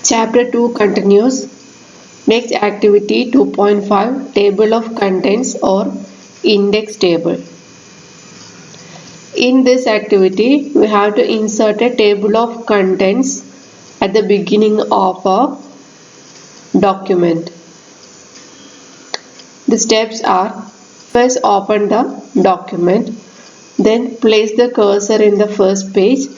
Chapter 2 continues. Next activity 2.5 Table of Contents or Index Table. In this activity, we have to insert a table of contents at the beginning of a document. The steps are: first open the document, then place the cursor in the first page,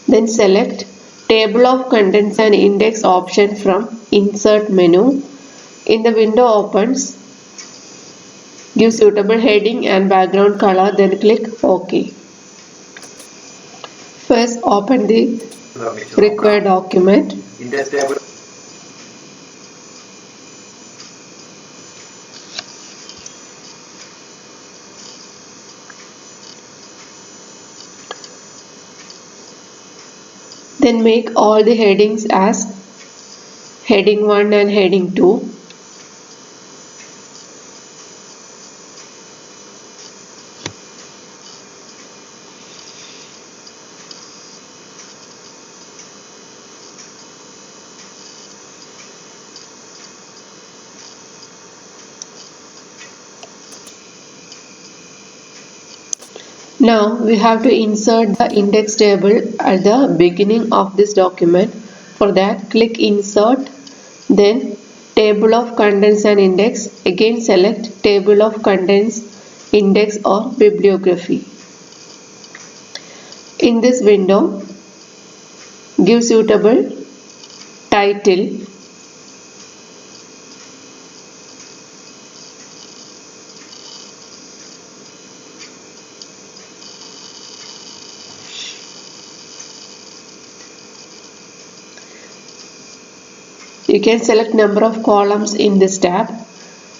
then select Table of Contents and Index option from Insert menu. In the window opens, give suitable heading and background color, then click OK. First open the required document. Then make all the headings as heading 1 and heading 2. Now we have to insert the index table at the beginning of this document. For that, click Insert, then Table of Contents and Index. Again select Table of Contents, Index or Bibliography. In this window, give suitable title. You can select number of columns in this tab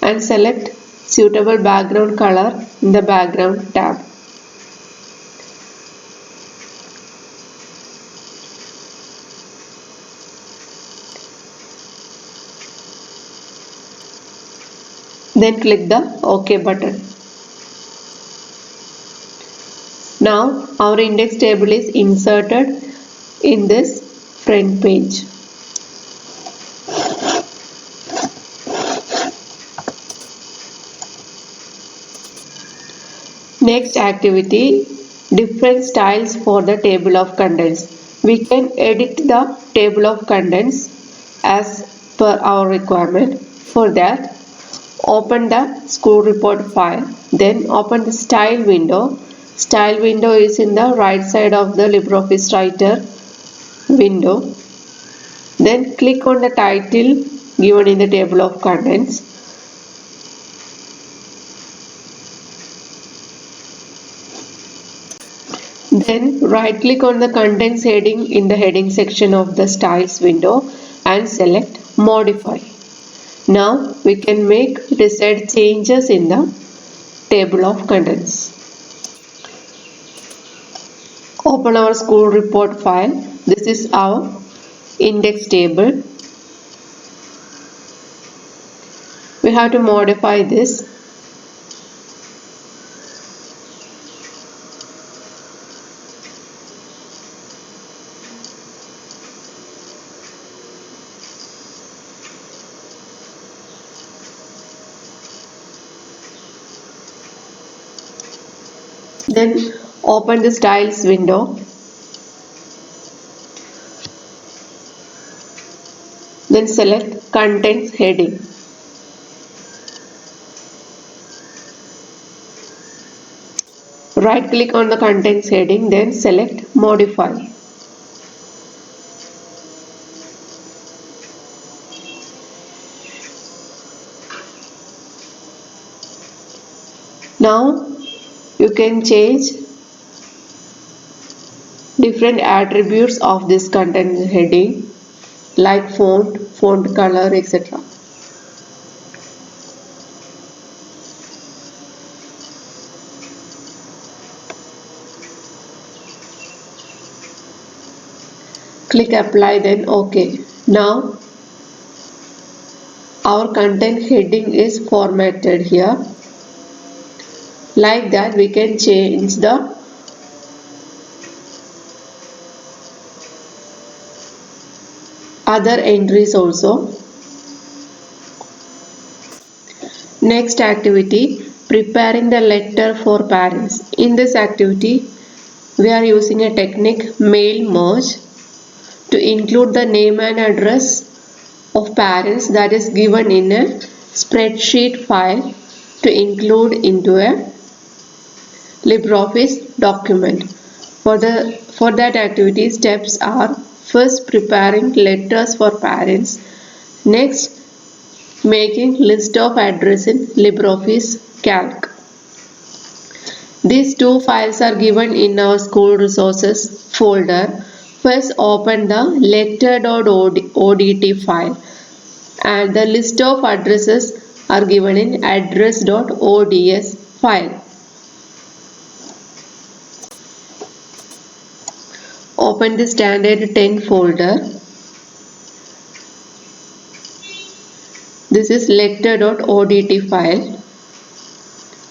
and select suitable background color in the background tab. Then click the OK button. Now our index table is inserted in this front page. Next activity, different styles for the table of contents. We can edit the table of contents as per our requirement. For that, open the school report file, then open the style window. Style window is in the right side of the LibreOffice Writer window. Then click on the title given in the table of contents. Then right click on the contents heading in the heading section of the styles window and select modify. Now we can make desired changes in the table of contents. Open our school report file. This is our index table. We have to modify this. Then open the styles window. Then select contents heading. Right click on the contents heading, then select modify. Now you can change different attributes of this content heading like font color, etc. Click apply, then OK. Now our content heading is formatted here. Like that we can change the other entries also. Next activity, preparing the letter for parents. In this activity, we are using a technique mail merge to include the name and address of parents that is given in a spreadsheet file to include into a LibreOffice document. For that activity, steps are: first, preparing letters for parents. Next, making list of address in LibreOffice Calc. These two files are given in our school resources folder. First, open the letter.odt file, and the list of addresses are given in address.ods file. Open the standard 10 folder. This is letter.odt file.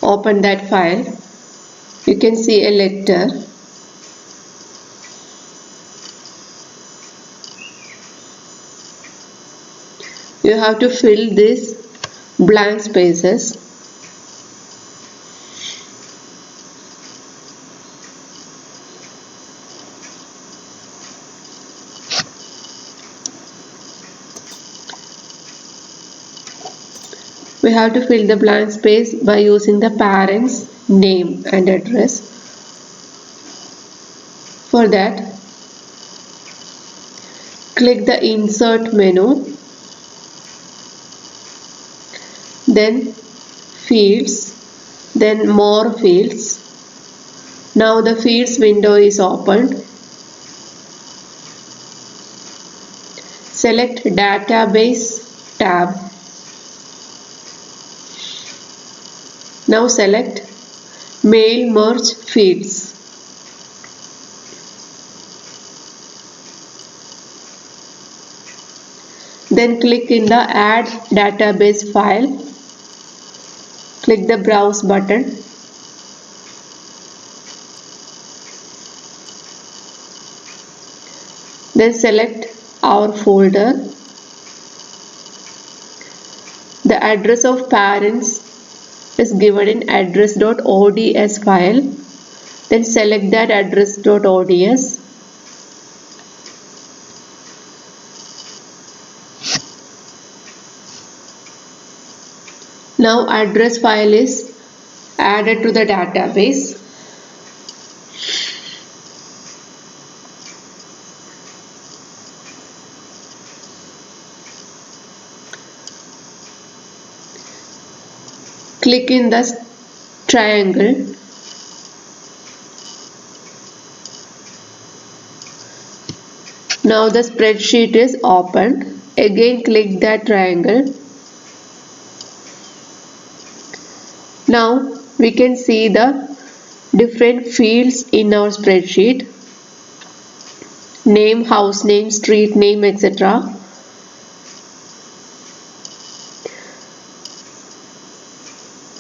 Open that file. You can see a letter. You have to fill these blank spaces. We have to fill the blank space by using the parent's name and address. For that, click the Insert menu, then Fields, then More Fields. Now the Fields window is opened. Select Database tab. Now select Mail Merge Fields. Then click in the Add Database file. Click the Browse button. Then select our folder. The address of parents is given in address.ods file. Then select that address.ods. Now address file is added to the database. Click in the triangle. Now the spreadsheet is opened. Again click that triangle. Now we can see the different fields in our spreadsheet: name, house name, street name, etc.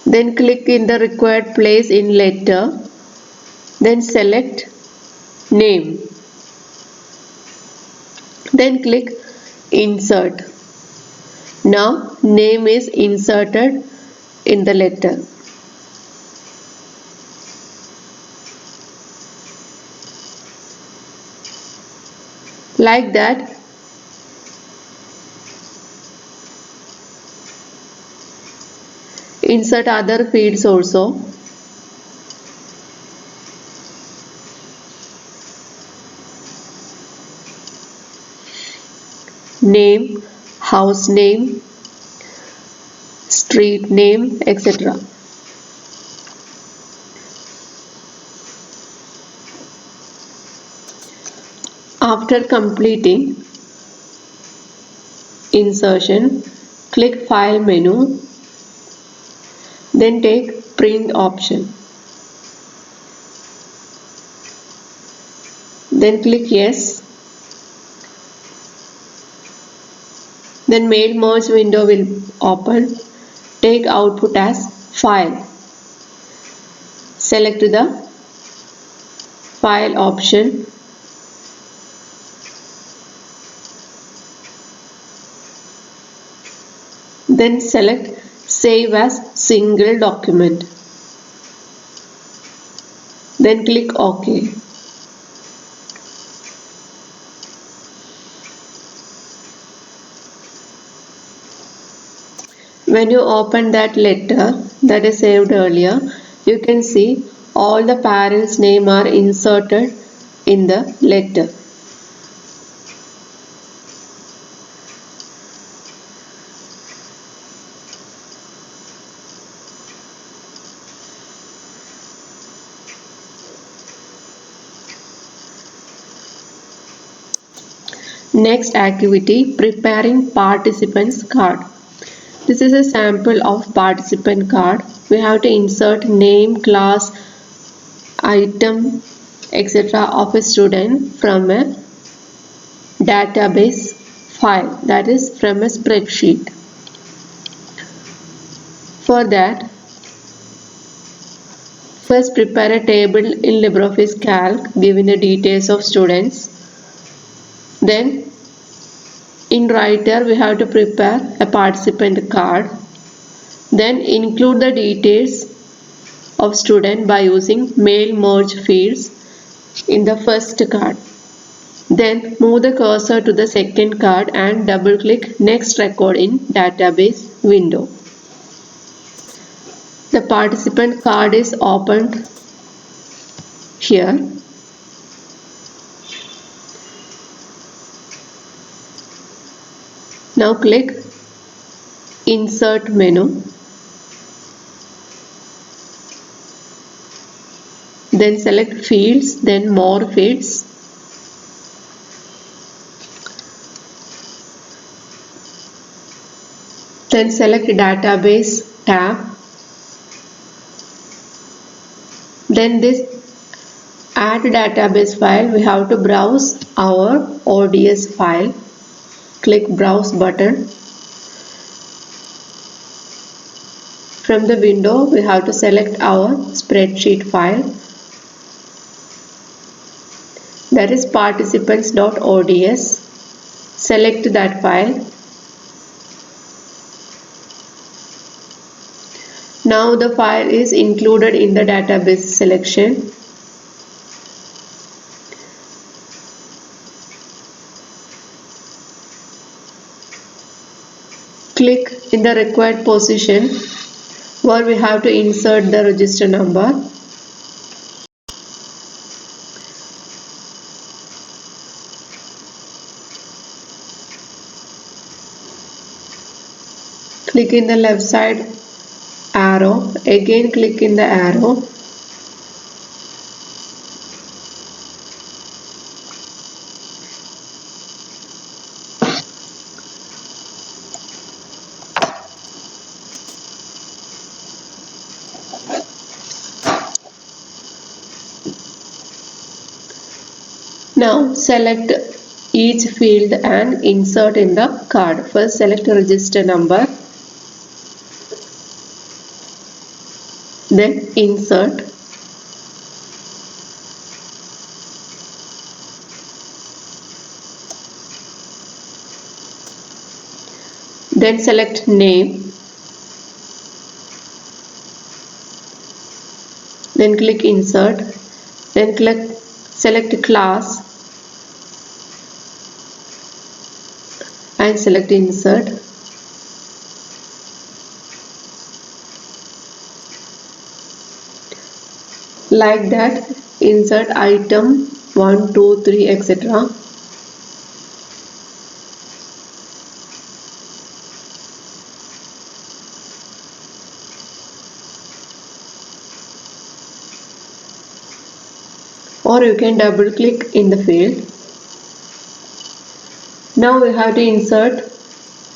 Then click in the required place in letter. Then select name. Then click Insert. Now name is inserted in the letter. Like that, insert other fields also. Name, house name, street name, etc. After completing insertion, click File menu, then take Print option. Then click Yes. Then Mail Merge window will open. Take output as File. Select the File option. Then select Save as Single Document. Then click OK. When you open that letter that is saved earlier, you can see all the parents' name are inserted in the letter. Next activity, preparing participants card. This is a sample of participant card. We have to insert name, class, item, etc. of a student from a database file, that is from a spreadsheet. For that, first prepare a table in LibreOffice Calc giving the details of students. Then in Writer we have to prepare a participant card. Then include the details of student by using mail merge fields in the first card. Then move the cursor to the second card and double click next record in database window. The participant card is opened here. Now click Insert menu. Then select Fields, then More Fields. Then select Database tab. Then this Add Database file, we have to browse our ODS file. Click Browse button. From the window, we have to select our spreadsheet file, that is participants.ods. Select that file. Now the file is included in the database selection. Click in the required position where we have to insert the register number. Click in the left side arrow, again click in the arrow. Now select each field and insert in the card. First select register number, then insert. Then select name, then click insert, then select class and select insert. Like that, insert item 1, 2, 3, etc. Or you can double click in the field. Now we have to insert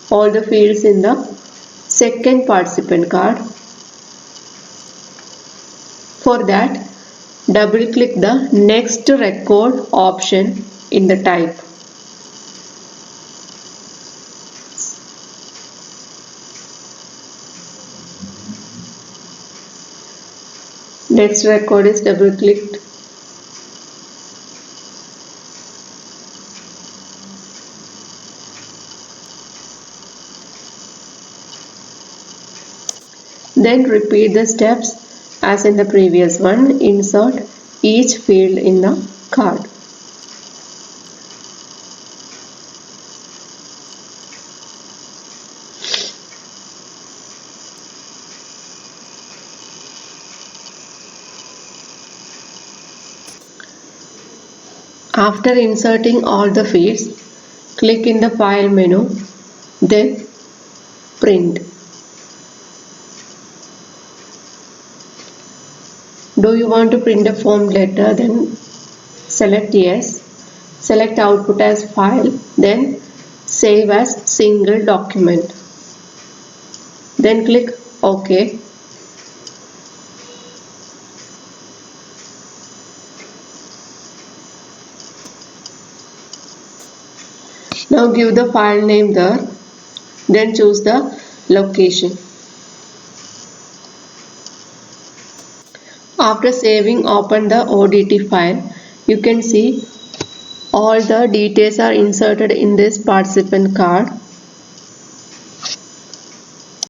all the fields in the second participant card. For that, double click the next record option in the type. Next record is double clicked. Then repeat the steps as in the previous one. Insert each field in the card. After inserting all the fields, click in the File menu, then Print. Do you want to print a form letter? Then select Yes. Select Output as File, then Save as Single Document. Then click OK. Now give the file name there, then choose the location. After saving, open the ODT file. You can see all the details are inserted in this participant card.